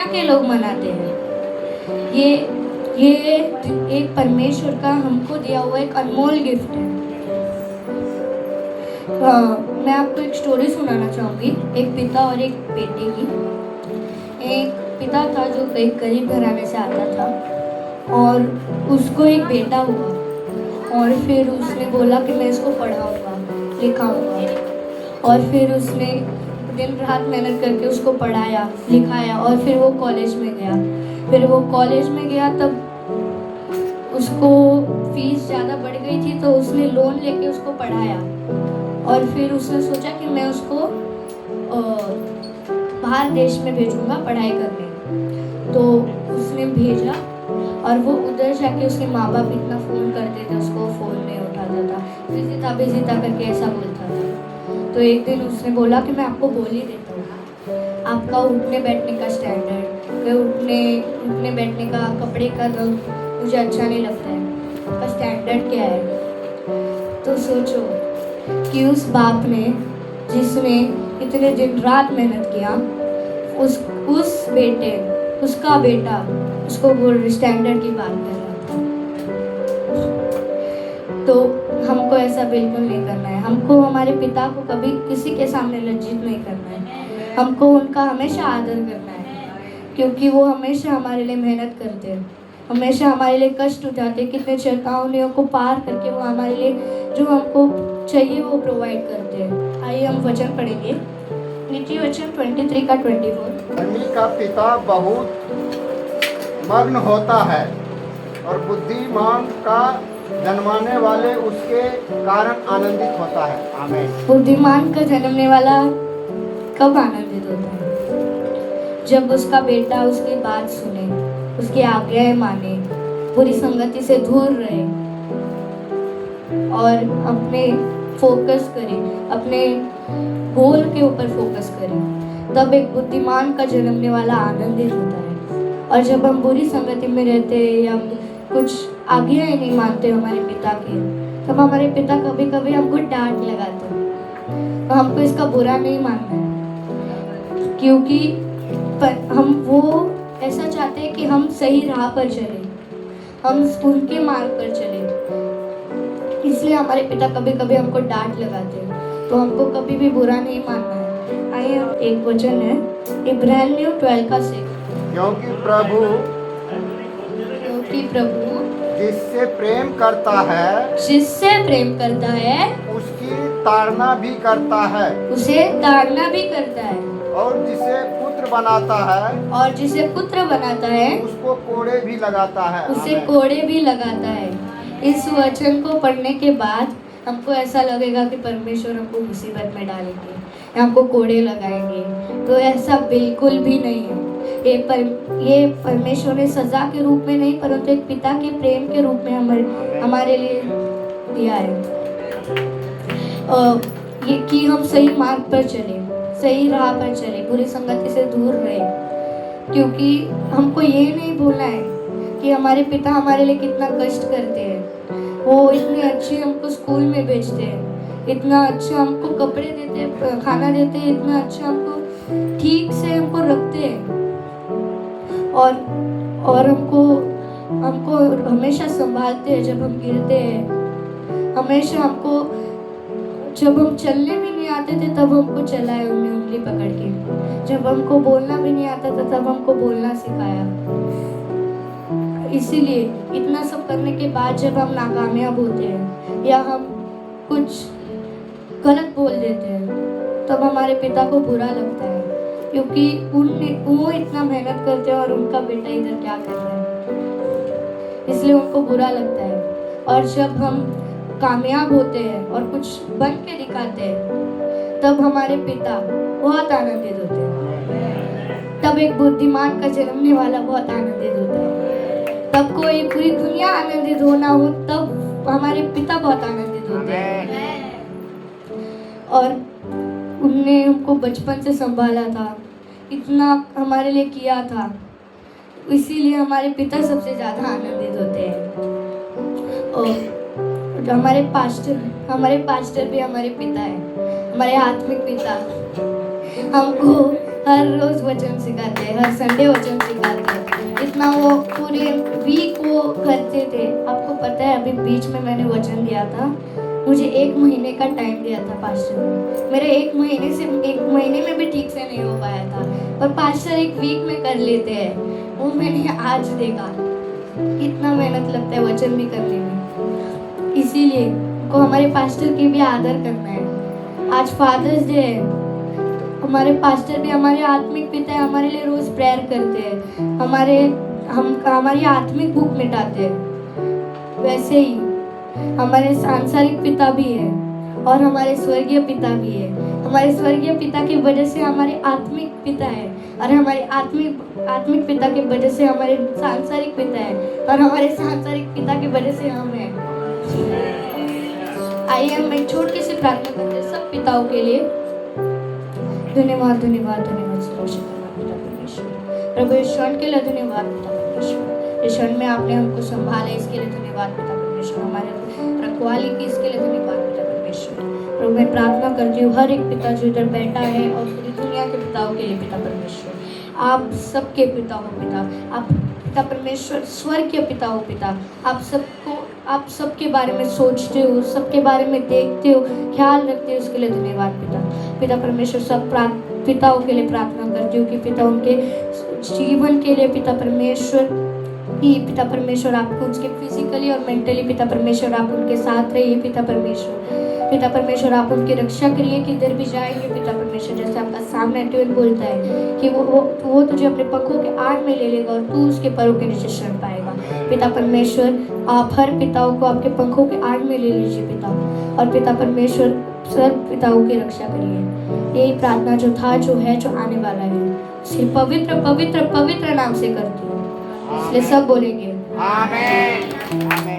के लोग मनाते हैं। ये एक परमेश्वर का हमको दिया हुआ एक अनमोल गिफ्ट है। मैं आपको एक स्टोरी सुनाना चाहूँगी, एक पिता और एक बेटे की। एक पिता था जो एक गरीब घराने से आता था और उसको एक बेटा हुआ और फिर उसने बोला कि मैं इसको पढ़ाऊँगा, लिखाऊँगा। और फिर उसने दिन रात मेहनत करके उसको पढ़ाया, लिखाया और फिर वो कॉलेज में गया। तब उसको फीस ज़्यादा बढ़ गई थी तो उसने लोन लेके उसको पढ़ाया और फिर उसने सोचा कि मैं उसको बाहर देश में भेजूंगा पढ़ाई करने। तो उसने भेजा और वो उधर जाके उसके माँ बाप इतना फ़ोन करते थे, उसको फ़ोन नहीं उठाता था, बिजी था करके ऐसा बोलता था। तो एक दिन उसने बोला कि मैं आपको बोल ही देता हूँ, आपका उठने बैठने का स्टैंडर्ड, उठने बैठने का, कपड़े का रंग मुझे अच्छा नहीं लगता है, आपका स्टैंडर्ड क्या है। तो सोचो कि उस बाप ने, जिसने इतने दिन रात मेहनत किया, उसका बेटा उसको स्टैंडर्ड की बात कर रहा था। तो हमको ऐसा बिल्कुल नहीं करना है। हमको हमारे पिता को कभी किसी के सामने लज्जित नहीं करना है। हमको उनका हमेशा आदर करना है, क्योंकि वो हमेशा हमारे लिए मेहनत करते हैं, हमेशा हमारे लिए कष्ट उठाते, कितने चेतावनियों को पार करके वो हमारे लिए जो हमको चाहिए वो प्रोवाइड करते हैं। आइए हम वचन पढ़ेंगे, नीति वचन 23 का 24। धनी का पिता बहुत मग्न होता है और बुद्धिमान का जन्माने वाले उसके कारण आनंदित होता है। आमीन। बुद्धिमान का जन्मने वाला कब आनंदित होता है? जब उसका बेटा उसकी बात सुने, उसकी आज्ञाएं माने, बुरी संगति से दूर रहे और अपने फोकस करे, अपने गोल के ऊपर फोकस करे, तब एक बुद्धिमान का जन्मने वाला आनंदित होता है। और जब हम बुरी संगति में रहते हैं या कुछ आज्ञाएं नहीं मानते हमारे पिता की, तब हमारे पिता कभी कभी हमको डांट लगाते हैं। तो हमको इसका बुरा नहीं मानना है, क्योंकि हम वो ऐसा चाहते हैं कि हम सही राह पर चले, हम उनके मार्ग पर चले। इसलिए हमारे पिता कभी कभी हमको डांट लगाते हैं, तो हमको कभी भी बुरा नहीं मानना है। आइए हम एक वचन है इब्रानियों 12 का 6। क्योंकि प्रभु जिससे प्रेम करता है उसकी ताड़ना भी करता है, उसे ताड़ना भी करता है, और जिसे पुत्र बनाता है उसको कोड़े भी लगाता है। उसे कोड़े भी लगाता है। इस वचन को पढ़ने के बाद हमको ऐसा लगेगा कि परमेश्वर हमको मुसीबत में डालेंगे, हमको कोड़े लगाएंगे, तो ऐसा बिल्कुल भी नहीं है। ये परमेश्वर ने सजा के रूप में नहीं, परंतु एक पिता के प्रेम के रूप में हमारे लिए दिया है। ये कि हम सही मार्ग पर चले, सही राह पर चले, बुरी संगति से दूर रहे, क्योंकि हमको ये नहीं भूलना है कि हमारे पिता हमारे लिए कितना कष्ट करते हैं। वो इतने अच्छे हमको स्कूल में भेजते हैं, इतना अच्छा हमको कपड़े देते हैं, खाना देते हैं, इतना अच्छा हमको ठीक से हमको रखते हैं और हमको हमेशा संभालते हैं। जब हम गिरते हैं, हमेशा हमको, जब हम चलने भी नहीं आते थे तब हमको चलाए उंगली पकड़ के, जब हमको बोलना भी नहीं आता था तब हमको बोलना सिखाया। इसीलिए इतना सब करने के बाद जब हम नाकामयाब होते हैं या हम कुछ गलत बोल देते हैं, तब हमारे पिता को बुरा लगता है, क्योंकि वो इतना मेहनत करते हैं और उनका बेटा इधर क्या कर रहा है, इसलिए उनको बुरा लगता है। और जब हम कामयाब होते हैं और कुछ बन के दिखाते हैं, तब हमारे पिता बहुत आनंदित होते हैं। तब एक बुद्धिमान का जन्मने वाला बहुत आनंदित होता है। तब कोई पूरी दुनिया आनंदित होना हो, तब हमारे पिता बहुत आनंदित होते हैं। और उनने हमको बचपन से संभाला था, इतना हमारे लिए किया था, इसीलिए हमारे पिता सबसे ज़्यादा आनंदित होते हैं। और हमारे पास्टर भी हमारे पिता है, हमारे आत्मिक पिता। हमको हर रोज वचन सिखाते हैं, हर संडे वचन सिखाते हैं। इतना वो पूरे वीक वो करते थे। आपको पता है अभी बीच में मैंने वचन दिया था, मुझे 1 महीने का टाइम दिया था पास्टर ने। मेरे 1 महीने में भी ठीक से नहीं हो पाया था, और पास्टर 1 वीक में कर लेते हैं। वो मैंने आज देखा कितना मेहनत लगता है वचन भी करने में। इसीलिए को हमारे पास्टर की भी आदर करना है। आज फादर्स डे है, हमारे पास्टर भी हमारे आत्मिक पिता है, हमारे लिए रोज प्रेयर करते हैं, हमारी आत्मिक भूख मिटाते हैं। वैसे ही हमारे सांसारिक पिता भी है और हमारे स्वर्गीय पिता भी है। हमारे स्वर्गीय पिता की वजह से हमारे आत्मिक पिता है, और हमारे आत्मिक पिता की वजह से हमारे सांसारिक पिता है, और हमारे सांसारिक पिता की वजह से हम हैं। आइए हम एक छोटी सी प्रार्थना करते हैं सब पिताओं के लिए। धन्यवाद धन्यवाद धन्यवाद सर्वशक्तिमान पिता परमेश्वर। प्रभु इस क्षण के लिए धन्यवाद पिता परमेश्वर। इस क्षण में आपने हमको संभाला, इसके लिए धन्यवाद पिता परमेश्वर। हमारे रखवाली की इसके लिए धन्यवाद पिता परमेश्वर। प्रभु मैं प्रार्थना करती हूँ हर एक पिता जो इधर बैठा है और पूरी दुनिया के पिताओं के लिए पिता परमेश्वर, आप सबके पिता हो पिता, आप पिता परमेश्वर स्वर्ग के पिता हो पिता। आप सबके बारे में सोचते हो, सबके बारे में देखते हो, ख्याल रखते हो, इसके लिए धन्यवाद पिता परमेश्वर। सब पिताओं के लिए प्रार्थना करती हूँ कि पिता उनके जीवन के लिए पिता परमेश्वर आपको उसके फिजिकली और मेंटली पिता परमेश्वर आप उनके साथ रहिए पिता परमेश्वर आप उनकी रक्षा करिए, किधर भी जाएंगे पिता परमेश्वर। जैसे आपका सामने 12 बोलता है कि वो तुझे अपने पंखों के आड़ में ले लेगा और तू उसके पैरों के नीचे शरण पाएगा। पिता परमेश्वर आप हर पिताओं को आपके पंखों के आड़ में ले लीजिए पिता, और पिता परमेश्वर सब पिताओं की रक्षा करिए। यही प्रार्थना जो था, जो है, जो आने वाला है, उसके पवित्र पवित्र पवित्र नाम से करती हूँ, इसलिए सब बोलेंगे आमीन।